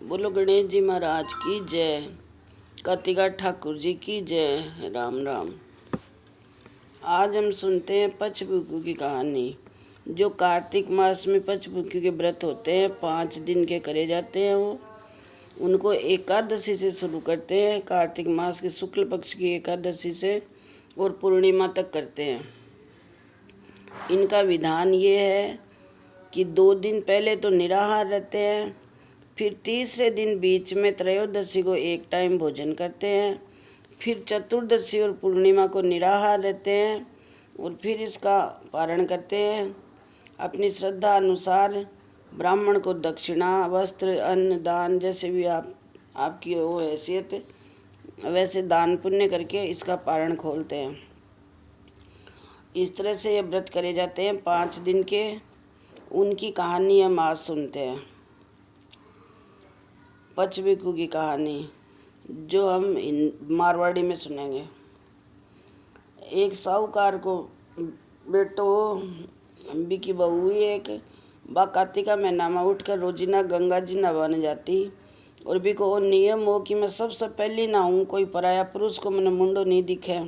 बोलो गणेश जी महाराज की जय, कार्तिका ठाकुर जी की जय। राम राम। आज हम सुनते हैं पंचभूखों की कहानी। जो कार्तिक मास में पंचभूखों के व्रत होते हैं, 5 दिन के करे जाते हैं, वो उनको एकादशी से शुरू करते हैं। कार्तिक मास के शुक्ल पक्ष की एकादशी से और पूर्णिमा तक करते हैं। इनका विधान ये है कि 2 दिन पहले तो निराहार रहते हैं, फिर तीसरे दिन बीच में त्रयोदशी को एक टाइम भोजन करते हैं, फिर चतुर्दशी और पूर्णिमा को निराहार रहते हैं और फिर इसका पारण करते हैं। अपनी श्रद्धा अनुसार ब्राह्मण को दक्षिणा, वस्त्र, अन्न दान, जैसे भी आपकी वो हैसियत वैसे दान पुण्य करके इसका पारण खोलते हैं। इस तरह से ये व्रत करे जाते हैं 5 दिन के। उनकी कहानी हम आज सुनते हैं। पंचभूखों की कहानी जो हम मारवाड़ी में सुनेंगे। एक साहूकार को बेटो बी की बहू हुई एक। बा कार्तिका महीना में उठकर रोजीना गंगा जी नहाने जाती और भी को नियम हो कि मैं सबसे पहले नहाऊं, कोई पराया पुरुष को मैंने मुंडो नहीं दिखे।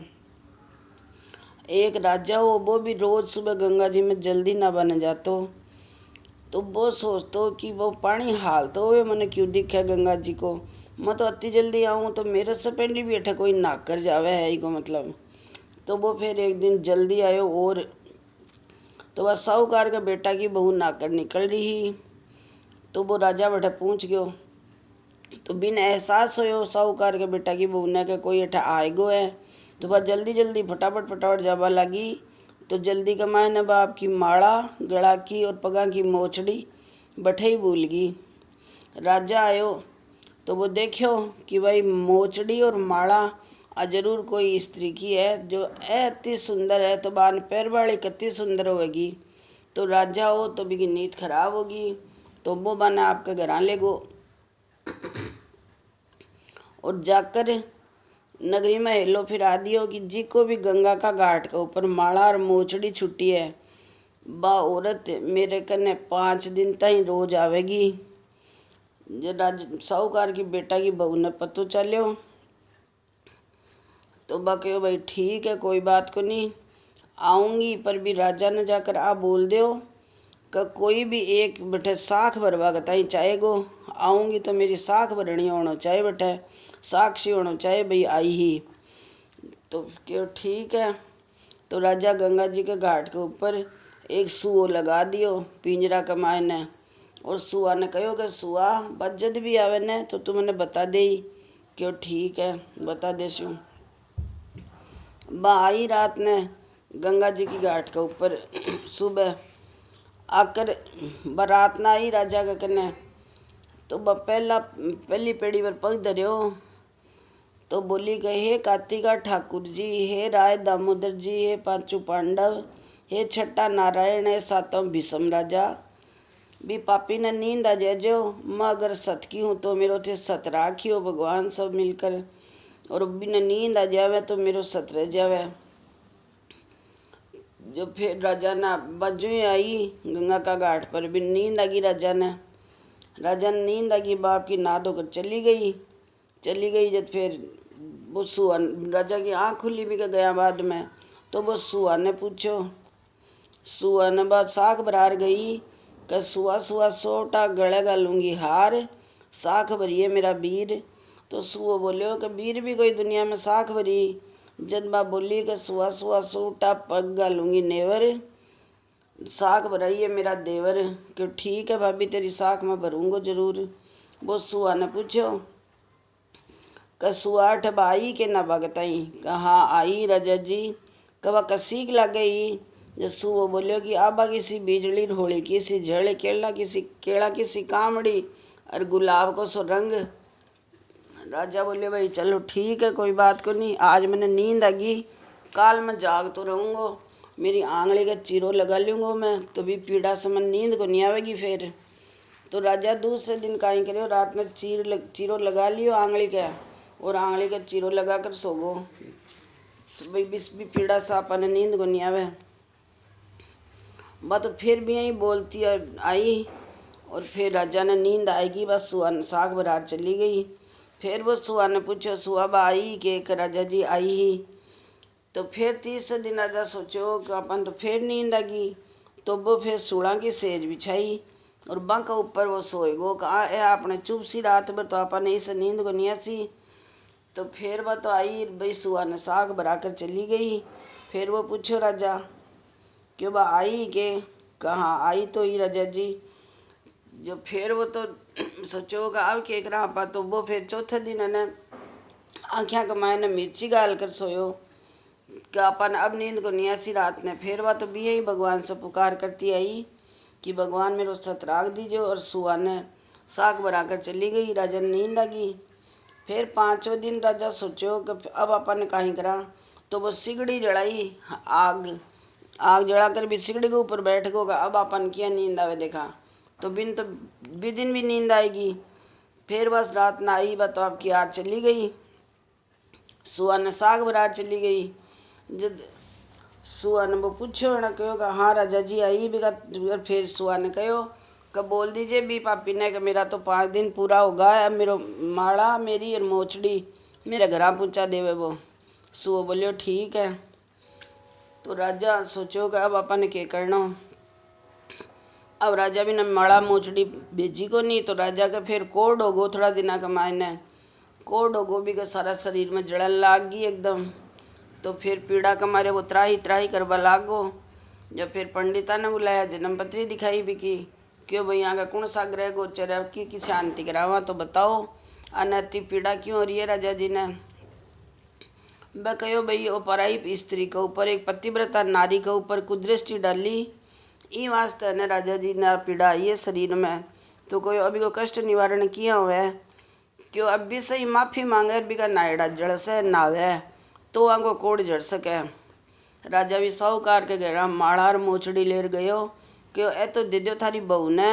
एक राजा हो, वो भी रोज सुबह गंगा जी में जल्दी नहाने जातो, तो वो सोचतो कि वो पानी हाल तो हुए मैंने क्यों दिखा गंगा जी को। मैं तो अति जल्दी आऊँ तो मेरे से पहले भी अठे कोई नाक कर जावे है ही को मतलब। तो वो फिर एक दिन जल्दी आयो और तो वह साहूकार का बेटा की बहू नाकर निकल रही। तो वो राजा बैठा पूछ गयो, तो बिन एहसास हो साहूकार के बेटा की बहू ने के कोई अठा आएगो है। तो वह जल्दी जल्दी फटाफट जावा लगी। तो जल्दी कमाए न बाप की माला, गला की और पगा की मोचड़ी बठे ही भूल गई। राजा आयो तो वो देखो कि भाई मोचड़ी और माला जरूर कोई स्त्री की है, जो अति सुंदर है, तो बान पैर वाली कितनी सुंदर होगी। तो राजा हो तो भी नींद खराब होगी, तो वो बना आपके घर ले गो और जाकर नगरी में हेलो फिरा दियो कि जी को भी गंगा का घाट के ऊपर माला और मोचड़ी छुट्टी है, बा औरत मेरे कने 5 दिन तक रोज आवेगी। जो साहूकार की बेटा की बहू ने पतो चलो तो बा कहो भाई ठीक है, कोई बात को नहीं आऊँगी, पर भी राजा ने जाकर आ बोल दो कि कोई भी एक बटे साख भरवा कताई चाहेगो। आऊँगी तो मेरी साख भरनी होना चाहिए, बटे साक्षी होना चाहिए भाई आई ही। तो क्यों ठीक है। तो राजा गंगा जी के घाट के ऊपर एक सुओ लगा दियो पिंजरा के मायने, और सुआ ने कहो कि सुआ बजद भी आवे ने तो तू मैंने बता दे। क्यों ठीक है बता देशू। बा आई रात ने गंगा जी की घाट के ऊपर सुबह आकर बारात ना आई राजा के कने। तो बा पहली पेड़ी पर पग धरियो तो बोली गए, हे कार्तिका ठाकुर जी, हे राय दामोदर जी, हे पांचों पांडव, हे छठा नारायण, हे सातों भीष्म राजा, भी पापी ने नींद आ जाए जो मैं अगर सत की हूँ तो मेरो थे सत राखियो भगवान सब मिलकर, और बिना नींद आ जावे तो मेरो सत रह जावे। जो फिर राजा ना बजू ही आई गंगा का घाट पर भी नींद आ गई। राजा ने नींद आ गई, बाप की नाद होकर चली गई। जब फिर वो सुआ राजा की आँख खुली भी गया बाद में, तो वो सुआ ने पूछो, सुआ ने बात साख बरार गई कि सुआ सोटा गले गालूंगी हार, साख भरिए मेरा वीर। तो सुओ बोलियो कि वीर भी कोई दुनिया में साख भरी। जब बा बोली कि सुआ सोटा पग गालूंगी नेवर, साख भराइए मेरा देवर। क्यों ठीक है भाभी, तेरी साख मैं भरूंगा जरूर। वो सुआ ने पूछो कसुआ ठबाई के न भगतई, कहाँ आई राजा जी, कवा कसीक लग गई। जसु वो बोलियो कि आबा किसी बिजली ढोली, किसी झड़ केला किसी कामड़ी और गुलाब को सो रंग। राजा बोले भाई चलो ठीक है, कोई बात को नहीं, आज मैंने नींद आ गई, काल मैं जाग तो रहूँगो, मेरी आंगली का चीरो लगा लूँगो मैं, तो भी पीड़ा से मन नींद को नहीं आवेगी फिर। तो राजा दूसरे दिन काई करियो, रात में चीरो लगा लियो आंगली का, और आंगली का चीरो लगा कर सोगो, भाई बिस भी पीड़ा सा अपन नींद को नहीं आवे। बात तो फिर भी यही बोलती आई और फिर राजा ने नींद आएगी, बस सुआ ने साग बरार चली गई। फिर वो सुआ ने पूछो, सुआ बा आई के राजा जी आई ही। तो फिर तीसरे दिन राजा सोचो कि अपन तो फिर नींद आ गई। तो वो फिर सूढ़ा की सेज बिछाई और बंक ऊपर वो सोए गो कहा है आपने चुप सी रात भर तो अपन इस नींद को नहीं आसी। तो फिर वह तो आई भाई सुआ ने साग बरा कर चली गई। फिर वो पूछो राजा क्यों बा आई के कहाँ आई तो ही राजा जी। जो फिर वो तो सोचोगा अब के रहा पा। तो वो फिर चौथे दिन ने आँखियाँ कमाए ने मिर्ची गाल कर सोयो कि अपन अब नींद को नहीं ऐसी रात ने। फिर वह तो भी यही भगवान से पुकार करती आई कि भगवान मेरे सत राख दीजिए। और सुआ ने साग बनाकर चली गई। राजा ने नींद आ गई। फिर पाँचवें दिन राजा सोचो कि अब अपन कहीं करा। तो वो सिगड़ी जलाई, आग जला कर भी सिगड़ी के ऊपर बैठ गो अब अपन किया नींद आवे देखा। तो दिन भी नींद आएगी। फिर बस रात ना आई बा तो आपकी आर चली गई। सुआ ने साग बरार चली गई। जब सुआ ने वो पूछो ना कहो हाँ राजा जी आई भी। फिर सुआ ने कहो कि बोल दीजिए भी पापी ने कि मेरा तो 5 दिन पूरा होगा। अब मेरो माड़ा मेरी और मोचड़ी मेरे घर पहुँचा देवे वो। सुआ बोलियो ठीक है। तो राजा सोचो कि अब अपन के करना। अब राजा भी ने माड़ा मोचड़ी भेजी को नहीं। तो राजा का फिर कोड हो गो थोड़ा दिना का मायने कोड हो गो भी का सारा शरीर में जड़न लाग गई एकदम। तो फिर पीड़ा का मारे वो त्राही त्राही करवा लागो। जब फिर पंडिता ने बुलाया जन्मपत्री दिखाई भी की क्यों भाई यहाँ का कौन सा ग्रह गोचर है की शांति करावा तो बताओ अनैति पीड़ा क्यों हो रही है। राजा जी ने वह कहो भाई वो पराई स्त्री के ऊपर एक पतिव्रता नारी के ऊपर कुदृष्टि डाली ई वास्ते ने राजा जी ने पीड़ा आई है शरीर में। तो कोई अभी को कष्ट निवारण किया हुआ है क्यों अब भी सही माफ़ी मांगे भी का नायड़ा जड़ से नावे तो आगो कोड़ जड़ सके। राजा भी साहूकार के घेरा माड़ार मोचड़ी लेर गयो क्यों ए तो दे दो थारी बहू ने।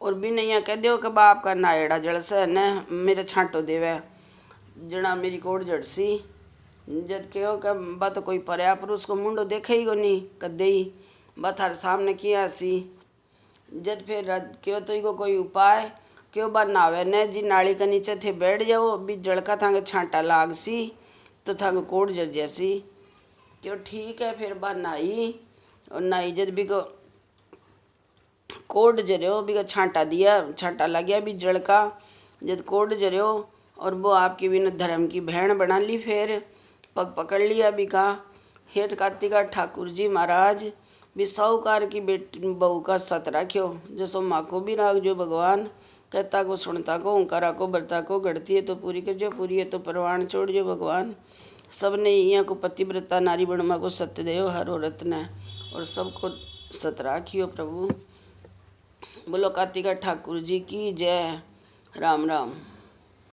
और भी नहीं कह दो कि बाप का नायड़ा जड़ से ने मेरे छांटो देवे जना मेरी कोड़ जड़ सी। जद कहो कि बा तो कोई पर्या पुरुष को मुंडो देखे ही को नहीं कदे ही बा थारे सामने किया सी। जद फिर क्यों तो को कोई उपाय क्यों बा नावे ने जी नाली के नीचे थे बैठ जाओ भी जड़का थांगे छांटा लाग सी तो थांगे कोड़ जड़ जैसी। क्यों ठीक है। फिर बा नाई और नाई जद भी को कोड जरियो भी का छांटा दिया छांटा लग गया भी जड़का जद कोड जरियो। और वो आपकी भी न धर्म की बहन बना ली। फिर पग पकड़ लिया भी का हेठ कार्तिका ठाकुर जी महाराज भी साहूकार की बेटी बहू का सत रखियो जैसो माँ को भी राख जो भगवान कहता को सुनता को ओंकारा को बरता को गढ़ती है तो पूरी कर जो पूरी है तो परवान छोड़ जो भगवान। सबने यहाँ को पतिव्रता नारी बणमा को सत्य देव हरो रत्न और सबको सत राखियो प्रभु। बोलो कार्तिका ठाकुर जी की जय। राम राम।